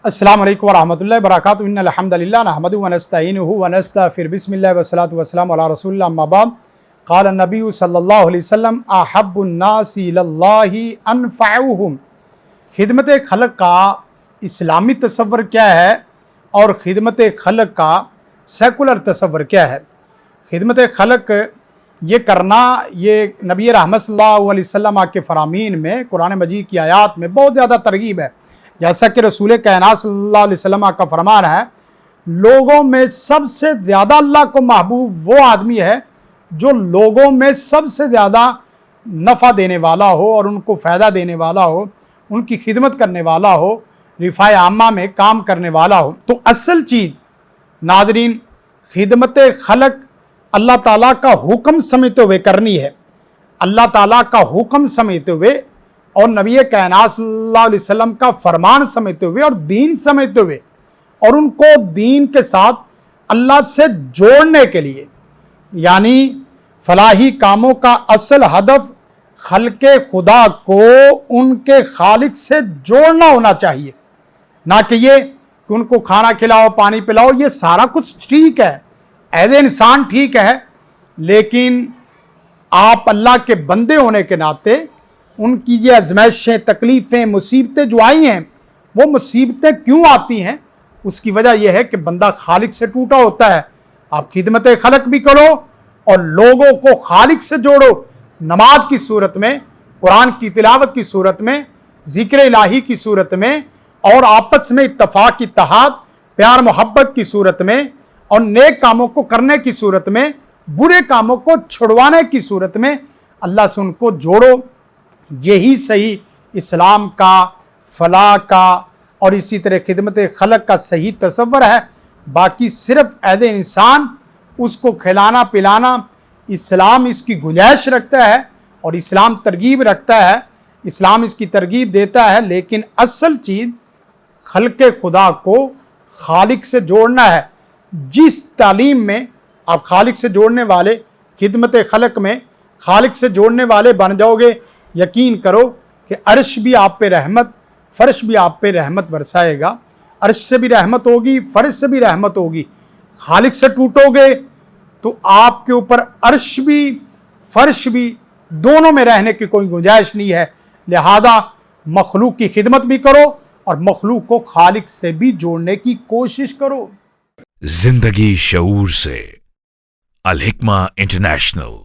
السلام علیکم ورحمۃ اللہ وبرکاتہ ان الحمد للہ نحمده ونستعینه ونستغفرہ بسم اللہ والصلاۃ والسلام علی رسول اللہ اما بعد قال النبی صلی اللہ علیہ وسلم احب الناس الی اللہ انفعهم۔ خدمت خلق کا اسلامی تصور کیا ہے اور خدمت خلق کا سیکولر تصور کیا ہے؟ خدمت خلق یہ کرنا، یہ نبی رحمت صلی اللہ علیہ وسلم کے فرامین میں، قرآن مجید کی آیات میں بہت زیادہ ترغیب ہے۔ جیسا کہ رسول کائنات صلی اللہ علیہ وسلم کا فرمان ہے، لوگوں میں سب سے زیادہ اللہ کو محبوب وہ آدمی ہے جو لوگوں میں سب سے زیادہ نفع دینے والا ہو اور ان کو فائدہ دینے والا ہو، ان کی خدمت کرنے والا ہو، رفاع عامہ میں کام کرنے والا ہو۔ تو اصل چیز ناظرین، خدمت خلق اللہ تعالیٰ کا حکم سمجھتے ہوئے کرنی ہے، اللہ تعالیٰ کا حکم سمجھتے ہوئے اور نبی کائنات صلی اللہ علیہ وسلم کا فرمان سمجھتے ہوئے اور دین سمجھتے ہوئے، اور ان کو دین کے ساتھ اللہ سے جوڑنے کے لیے، یعنی فلاحی کاموں کا اصل ہدف خلق خدا کو ان کے خالق سے جوڑنا ہونا چاہیے، نہ کہ یہ کہ ان کو کھانا کھلاؤ، پانی پلاؤ۔ یہ سارا کچھ ٹھیک ہے، ایز انسان ٹھیک ہے، لیکن آپ اللہ کے بندے ہونے کے ناطے ان کی یہ آزمائشیں، تکلیفیں، مصیبتیں جو آئی ہیں، وہ مصیبتیں کیوں آتی ہیں؟ اس کی وجہ یہ ہے کہ بندہ خالق سے ٹوٹا ہوتا ہے۔ آپ خدمت خلق بھی کرو اور لوگوں کو خالق سے جوڑو، نماز کی صورت میں، قرآن کی تلاوت کی صورت میں، ذکر الہی کی صورت میں، اور آپس میں اتفاق، اتحاد، پیار محبت کی صورت میں، اور نیک کاموں کو کرنے کی صورت میں، برے کاموں کو چھڑوانے کی صورت میں اللہ سے ان کو جوڑو۔ یہی صحیح اسلام کا، فلاح کا اور اسی طرح خدمت خلق کا صحیح تصور ہے۔ باقی صرف عہد انسان اس کو کھلانا پلانا، اسلام اس کی گنجائش رکھتا ہے اور اسلام ترغیب رکھتا ہے، اسلام اس کی ترغیب دیتا ہے، لیکن اصل چیز خلق خدا کو خالق سے جوڑنا ہے۔ جس تعلیم میں آپ خالق سے جوڑنے والے، خدمت خلق میں خالق سے جوڑنے والے بن جاؤ گے، یقین کرو کہ عرش بھی آپ پہ رحمت، فرش بھی آپ پہ رحمت برسائے گا۔ عرش سے بھی رحمت ہوگی، فرش سے بھی رحمت ہوگی۔ خالق سے ٹوٹو گے تو آپ کے اوپر عرش بھی فرش بھی دونوں میں رہنے کی کوئی گنجائش نہیں ہے۔ لہذا مخلوق کی خدمت بھی کرو اور مخلوق کو خالق سے بھی جوڑنے کی کوشش کرو۔ زندگی شعور سے، الحکمہ انٹرنیشنل۔